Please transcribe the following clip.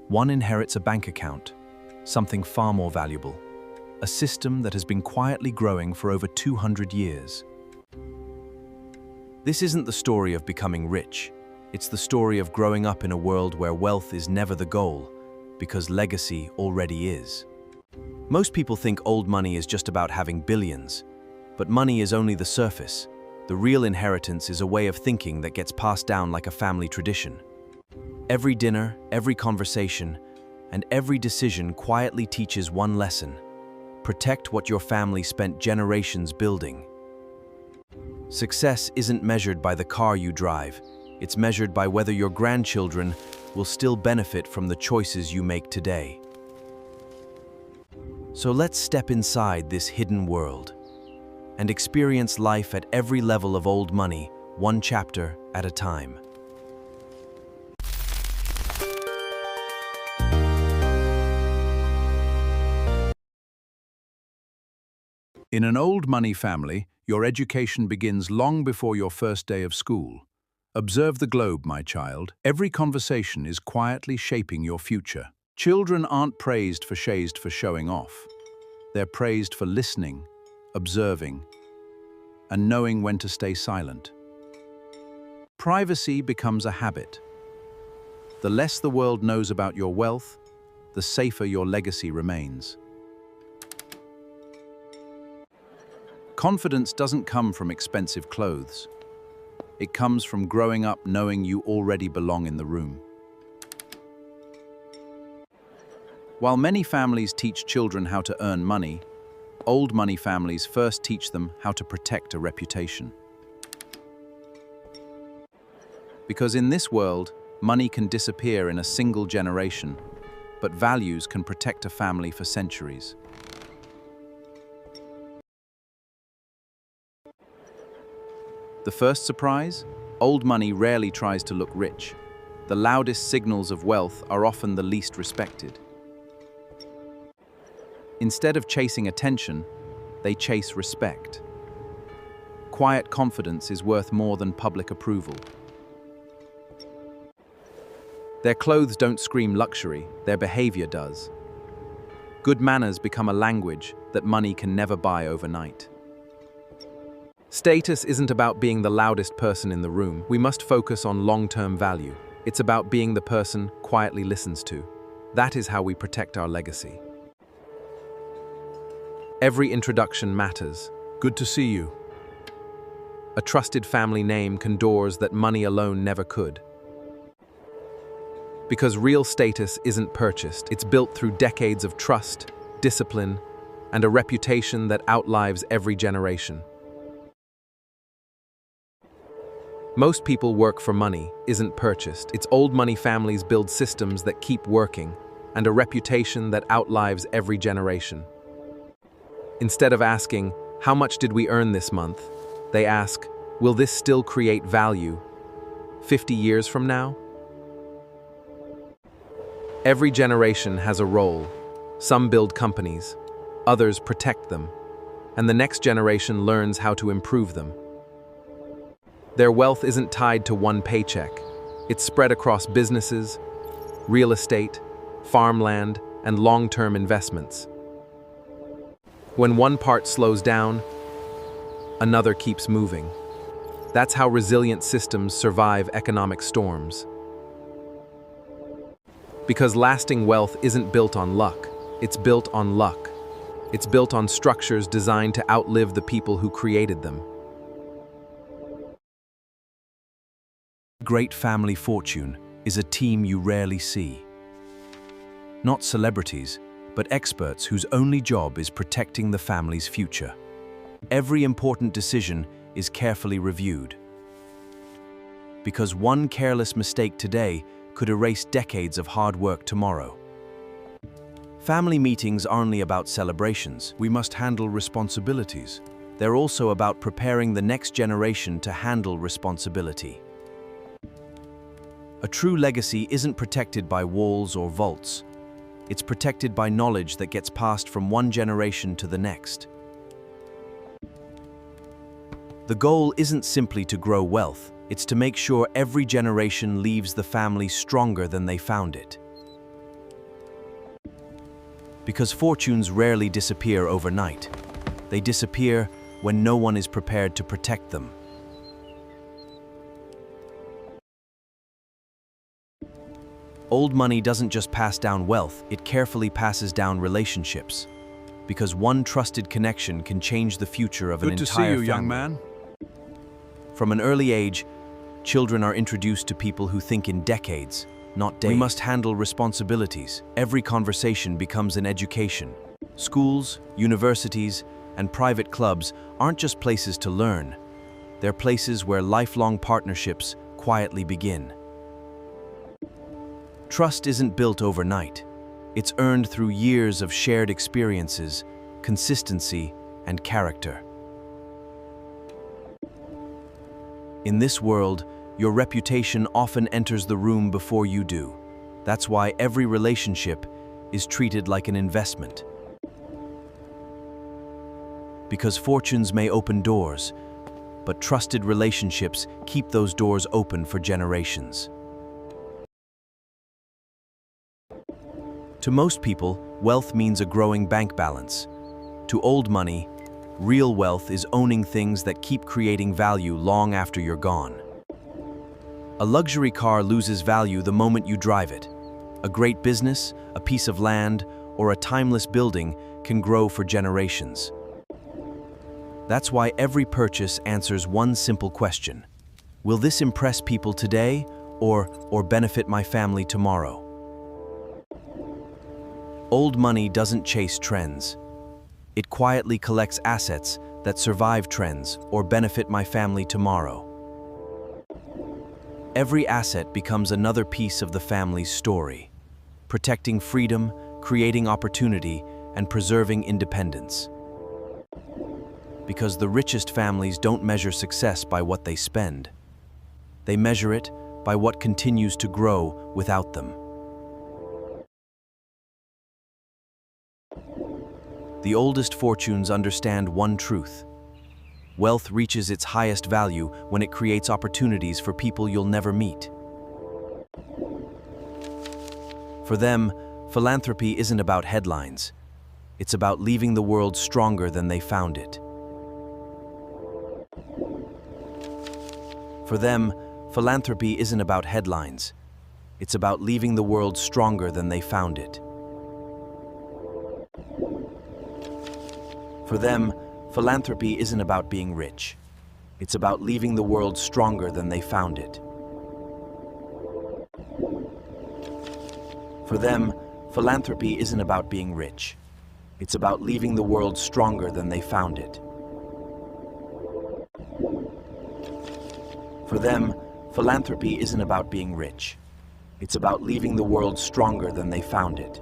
One inherits a bank account, something far more valuable, a system that has been quietly growing for over 200 years. This isn't the story of becoming rich. It's the story of growing up in a world where wealth is never the goal, because legacy already is. Most people think old money is just about having billions, but money is only the surface. The real inheritance is a way of thinking that gets passed down like a family tradition. Every dinner, every conversation, and every decision quietly teaches one lesson: protect what your family spent generations building. Success isn't measured by the car you drive, it's measured by whether your grandchildren will still benefit from the choices you make today. So let's step inside this hidden world and experience life at every level of old money, one chapter at a time. In an old money family, your education begins long before your first day of school. Observe the globe, my child. Every conversation is quietly shaping your future. Children aren't praised for showing off. They're praised for listening, observing, and knowing when to stay silent. Privacy becomes a habit. The less the world knows about your wealth, the safer your legacy remains. Confidence doesn't come from expensive clothes. It comes from growing up knowing you already belong in the room. While many families teach children how to earn money, old money families first teach them how to protect a reputation. Because in this world, money can disappear in a single generation, but values can protect a family for centuries. The first surprise? Old money rarely tries to look rich. The loudest signals of wealth are often the least respected. Instead of chasing attention, they chase respect. Quiet confidence is worth more than public approval. Their clothes don't scream luxury, their behavior does. Good manners become a language that money can never buy overnight. Status isn't about being the loudest person in the room. We must focus on long-term value. It's about being the person quietly listens to. That is how we protect our legacy. Every introduction matters. Good to see you. A trusted family name can doors that money alone never could. Because real status isn't purchased, it's built through decades of trust, discipline, and a reputation that outlives every generation. Most people work for money, isn't purchased. It's old money families build systems that keep working, and a reputation that outlives every generation. Instead of asking, how much did we earn this month? They ask, will this still create value 50 years from now? Every generation has a role. Some build companies, others protect them, and the next generation learns how to improve them. Their wealth isn't tied to one paycheck. It's spread across businesses, real estate, farmland, and long-term investments. When one part slows down, another keeps moving. That's how resilient systems survive economic storms. Because lasting wealth isn't built on luck, it's built on luck. It's built on structures designed to outlive the people who created them. Great family fortune is a team you rarely see. Not celebrities, but experts whose only job is protecting the family's future. Every important decision is carefully reviewed. Because one careless mistake today could erase decades of hard work tomorrow. Family meetings aren't only about celebrations. We must handle responsibilities. They're also about preparing the next generation to handle responsibility. A true legacy isn't protected by walls or vaults. It's protected by knowledge that gets passed from one generation to the next. The goal isn't simply to grow wealth, it's to make sure every generation leaves the family stronger than they found it. Because fortunes rarely disappear overnight. They disappear when no one is prepared to protect them. Old money doesn't just pass down wealth, it carefully passes down relationships. Because one trusted connection can change the future of an entire family. Good to see you, young man. From an early age, children are introduced to people who think in decades, not days. We must handle responsibilities. Every conversation becomes an education. Schools, universities, and private clubs aren't just places to learn. They're places where lifelong partnerships quietly begin. Trust isn't built overnight. It's earned through years of shared experiences, consistency, and character. In this world, your reputation often enters the room before you do. That's why every relationship is treated like an investment. Because fortunes may open doors, but trusted relationships keep those doors open for generations. To most people, wealth means a growing bank balance. To old money, real wealth is owning things that keep creating value long after you're gone. A luxury car loses value the moment you drive it. A great business, a piece of land, or a timeless building can grow for generations. That's why every purchase answers one simple question. Will this impress people today or benefit my family tomorrow? Old money doesn't chase trends. It quietly collects assets that survive trends or benefit my family tomorrow. Every asset becomes another piece of the family's story, protecting freedom, creating opportunity, and preserving independence. Because the richest families don't measure success by what they spend. They measure it by what continues to grow without them. The oldest fortunes understand one truth. Wealth reaches its highest value when it creates opportunities for people you'll never meet. For them, philanthropy isn't about headlines. It's about leaving the world stronger than they found it. For them, philanthropy isn't about headlines. It's about leaving the world stronger than they found it. For them, philanthropy isn't about being rich. It's about leaving the world stronger than they found it. For them, philanthropy isn't about being rich. It's about leaving the world stronger than they found it. For them, philanthropy isn't about being rich. It's about leaving the world stronger than they found it.